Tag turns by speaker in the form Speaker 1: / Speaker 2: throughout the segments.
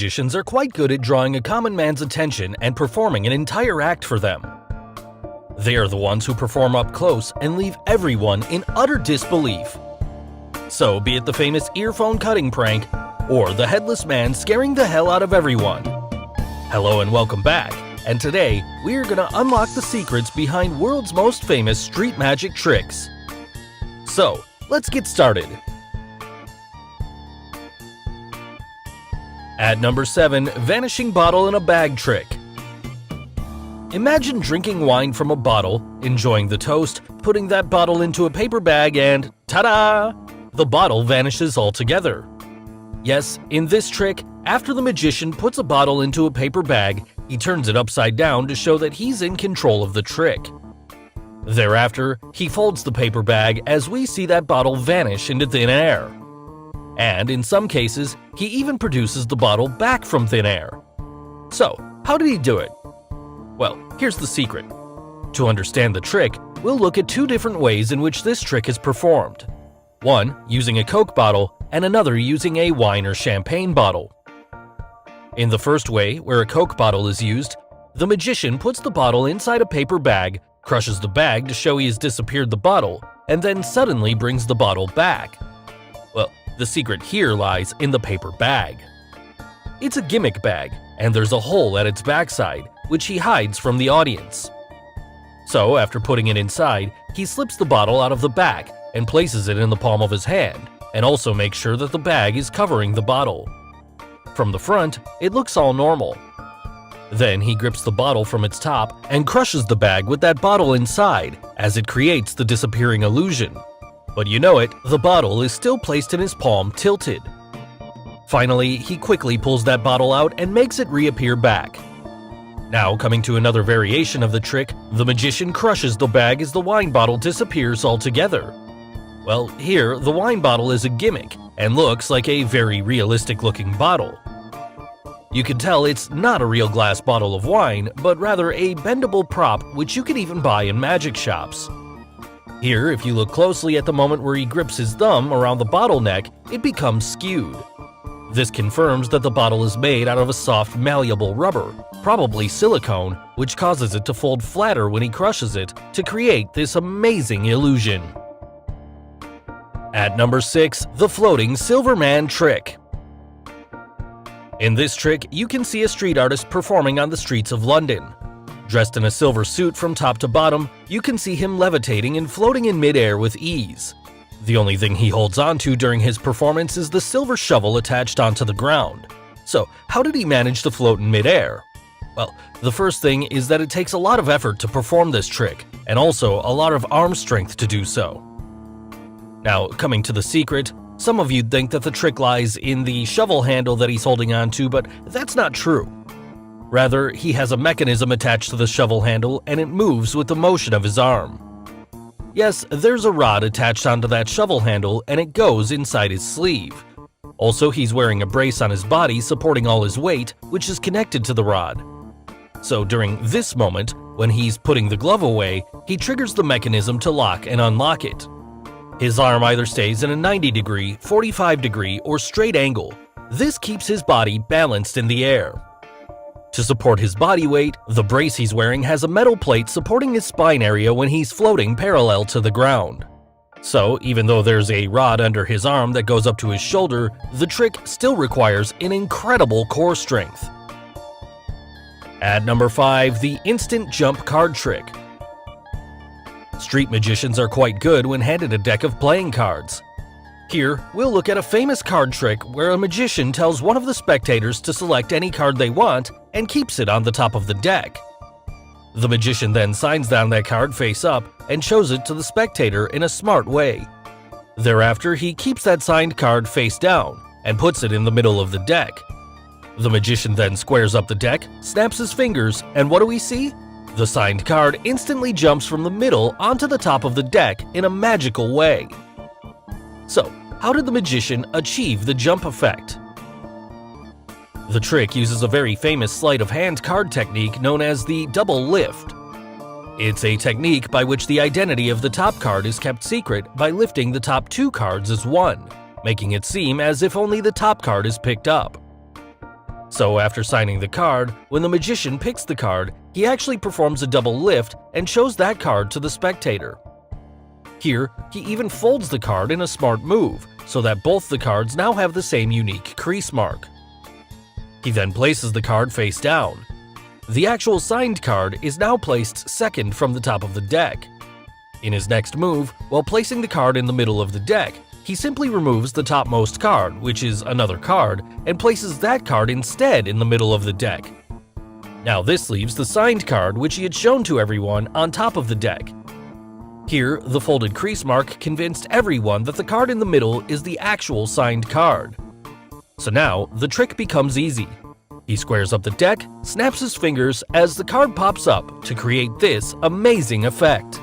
Speaker 1: Magicians are quite good at drawing a common man's attention and performing an entire act for them. They are the ones who perform up close and leave everyone in utter disbelief. So, be it the famous earphone cutting prank, or the headless man scaring the hell out of everyone. Hello and welcome back, and today we're gonna unlock the secrets behind world's most famous street magic tricks. So, let's get started. At number 7, Vanishing Bottle in a Bag Trick. Imagine drinking wine from a bottle, enjoying the toast, putting that bottle into a paper bag and ta-da! The bottle vanishes altogether. Yes, in this trick, after the magician puts a bottle into a paper bag, he turns it upside down to show that he's in control of the trick. Thereafter, he folds the paper bag as we see that bottle vanish into thin air. And in some cases, he even produces the bottle back from thin air. So, how did he do it? Well, here's the secret. To understand the trick, we'll look at two different ways in which this trick is performed. One using a Coke bottle and another using a wine or champagne bottle. In the first way, where a Coke bottle is used, the magician puts the bottle inside a paper bag, crushes the bag to show he has disappeared the bottle, and then suddenly brings the bottle back. Well, the secret here lies in the paper bag. It's a gimmick bag, and there's a hole at its backside, which he hides from the audience. So, after putting it inside, he slips the bottle out of the back and places it in the palm of his hand, and also makes sure that the bag is covering the bottle. From the front, it looks all normal. Then he grips the bottle from its top and crushes the bag with that bottle inside, as it creates the disappearing illusion. But you know it, the bottle is still placed in his palm tilted. Finally, he quickly pulls that bottle out and makes it reappear back. Now, coming to another variation of the trick, the magician crushes the bag as the wine bottle disappears altogether. Well, here, the wine bottle is a gimmick and looks like a very realistic looking bottle. You can tell it's not a real glass bottle of wine, but rather a bendable prop which you can even buy in magic shops. Here, if you look closely at the moment where he grips his thumb around the bottleneck, it becomes skewed. This confirms that the bottle is made out of a soft, malleable rubber, probably silicone, which causes it to fold flatter when he crushes it to create this amazing illusion. At number 6, the Floating Silver Man Trick. In this trick, you can see a street artist performing on the streets of London. Dressed in a silver suit from top to bottom, you can see him levitating and floating in midair with ease. The only thing he holds onto during his performance is the silver shovel attached onto the ground. So, how did he manage to float in midair? Well, the first thing is that it takes a lot of effort to perform this trick, and also a lot of arm strength to do so. Now, coming to the secret, some of you'd think that the trick lies in the shovel handle that he's holding onto, but that's not true. Rather, he has a mechanism attached to the shovel handle and it moves with the motion of his arm. Yes, there's a rod attached onto that shovel handle and it goes inside his sleeve. Also, he's wearing a brace on his body supporting all his weight, which is connected to the rod. So during this moment, when he's putting the glove away, he triggers the mechanism to lock and unlock it. His arm either stays in a 90 degree, 45 degree, or straight angle. This keeps his body balanced in the air. To support his body weight, the brace he's wearing has a metal plate supporting his spine area when he's floating parallel to the ground. So, even though there's a rod under his arm that goes up to his shoulder, the trick still requires an incredible core strength. At number 5, the Instant Jump Card Trick. Street magicians are quite good when handed a deck of playing cards. Here, we'll look at a famous card trick where a magician tells one of the spectators to select any card they want and keeps it on the top of the deck. The magician then signs down that card face up and shows it to the spectator in a smart way. Thereafter, he keeps that signed card face down and puts it in the middle of the deck. The magician then squares up the deck, snaps his fingers, and what do we see? The signed card instantly jumps from the middle onto the top of the deck in a magical way. So, how did the magician achieve the jump effect? The trick uses a very famous sleight of hand card technique known as the double lift. It's a technique by which the identity of the top card is kept secret by lifting the top two cards as one, making it seem as if only the top card is picked up. So after signing the card, when the magician picks the card, he actually performs a double lift and shows that card to the spectator. Here, he even folds the card in a smart move, so that both the cards now have the same unique crease mark. He then places the card face down. The actual signed card is now placed second from the top of the deck. In his next move, while placing the card in the middle of the deck, he simply removes the topmost card, which is another card, and places that card instead in the middle of the deck. Now this leaves the signed card, which he had shown to everyone, on top of the deck. Here, the folded crease mark convinced everyone that the card in the middle is the actual signed card. So now, the trick becomes easy. He squares up the deck, snaps his fingers as the card pops up to create this amazing effect.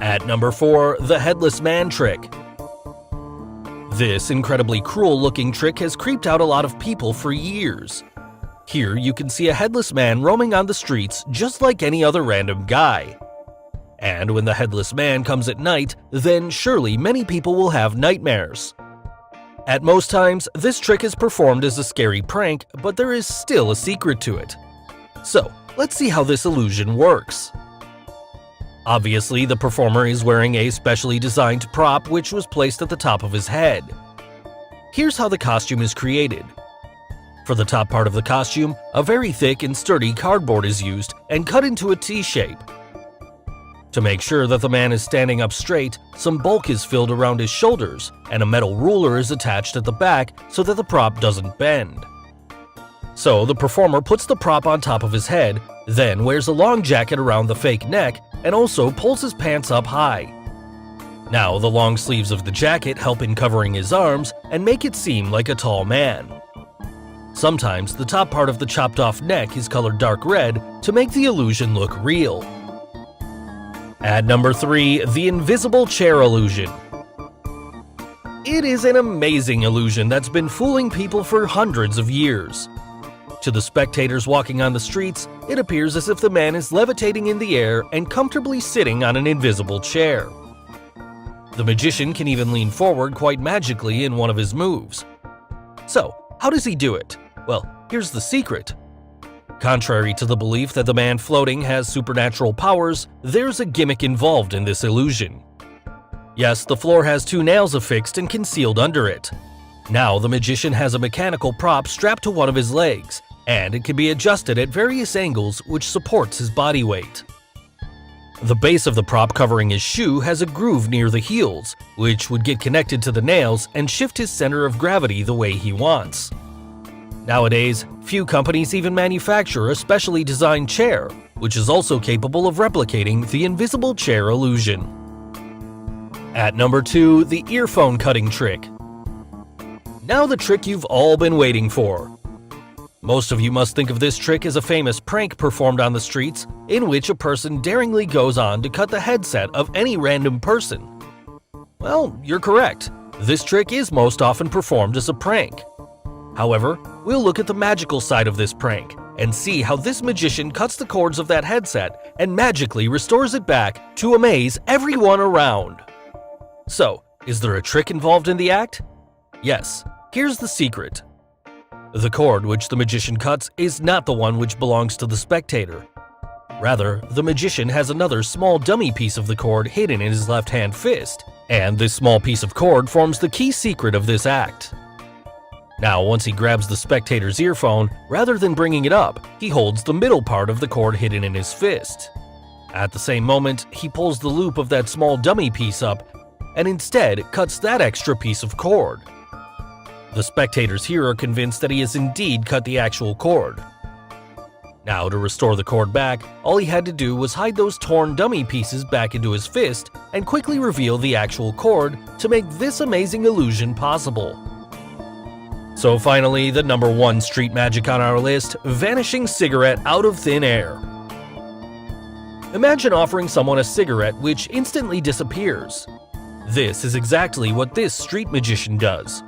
Speaker 1: At number 4, the Headless Man trick. This incredibly cruel-looking trick has creeped out a lot of people for years. Here you can see a headless man roaming on the streets just like any other random guy. And when the headless man comes at night, then surely many people will have nightmares. At most times, this trick is performed as a scary prank, but there is still a secret to it. So, let's see how this illusion works. Obviously, the performer is wearing a specially designed prop which was placed at the top of his head. Here's how the costume is created. For the top part of the costume, a very thick and sturdy cardboard is used and cut into a T shape. To make sure that the man is standing up straight, some bulk is filled around his shoulders, and a metal ruler is attached at the back so that the prop doesn't bend. So the performer puts the prop on top of his head, then wears a long jacket around the fake neck, and also pulls his pants up high. Now the long sleeves of the jacket help in covering his arms and make it seem like a tall man. Sometimes the top part of the chopped off neck is colored dark red to make the illusion look real. At number 3, the invisible chair illusion. It is an amazing illusion that's been fooling people for hundreds of years. To the spectators walking on the streets, it appears as if the man is levitating in the air and comfortably sitting on an invisible chair. The magician can even lean forward quite magically in one of his moves. So, how does he do it? Well, here's the secret. Contrary to the belief that the man floating has supernatural powers, there's a gimmick involved in this illusion. Yes, the floor has 2 nails affixed and concealed under it. Now the magician has a mechanical prop strapped to one of his legs, and it can be adjusted at various angles which supports his body weight. The base of the prop covering his shoe has a groove near the heels, which would get connected to the nails and shift his center of gravity the way he wants. Nowadays, few companies even manufacture a specially designed chair, which is also capable of replicating the invisible chair illusion. At number 2, the earphone cutting trick. Now the trick you've all been waiting for. Most of you must think of this trick as a famous prank performed on the streets, in which a person daringly goes on to cut the headset of any random person. Well, you're correct. This trick is most often performed as a prank. However, we'll look at the magical side of this prank and see how this magician cuts the cords of that headset and magically restores it back to amaze everyone around. So, is there a trick involved in the act? Yes, here's the secret. The cord which the magician cuts is not the one which belongs to the spectator. Rather, the magician has another small dummy piece of the cord hidden in his left-hand fist, and this small piece of cord forms the key secret of this act. Now, once he grabs the spectator's earphone, rather than bringing it up, he holds the middle part of the cord hidden in his fist. At the same moment, he pulls the loop of that small dummy piece up, and instead cuts that extra piece of cord. The spectators here are convinced that he has indeed cut the actual cord. Now, to restore the cord back, all he had to do was hide those torn dummy pieces back into his fist and quickly reveal the actual cord to make this amazing illusion possible. So finally, the number 1 street magic on our list, vanishing cigarette out of thin air. Imagine offering someone a cigarette which instantly disappears. This is exactly what this street magician does.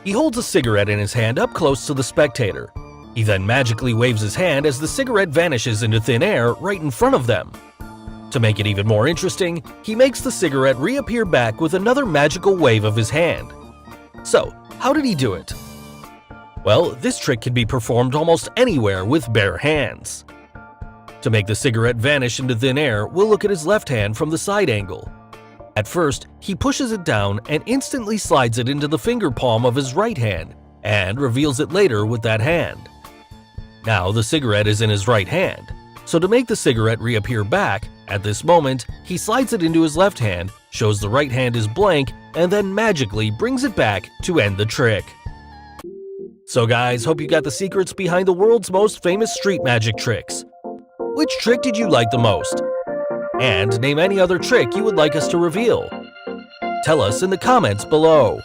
Speaker 1: He holds a cigarette in his hand up close to the spectator. He then magically waves his hand as the cigarette vanishes into thin air right in front of them. To make it even more interesting, he makes the cigarette reappear back with another magical wave of his hand. So, how did he do it? Well, this trick can be performed almost anywhere with bare hands. To make the cigarette vanish into thin air, we'll look at his left hand from the side angle. At first, he pushes it down and instantly slides it into the finger palm of his right hand, and reveals it later with that hand. Now the cigarette is in his right hand, so to make the cigarette reappear back, at this moment, he slides it into his left hand, shows the right hand is blank, and then magically brings it back to end the trick. So guys, hope you got the secrets behind the world's most famous street magic tricks. Which trick did you like the most? And name any other trick you would like us to reveal. Tell us in the comments below.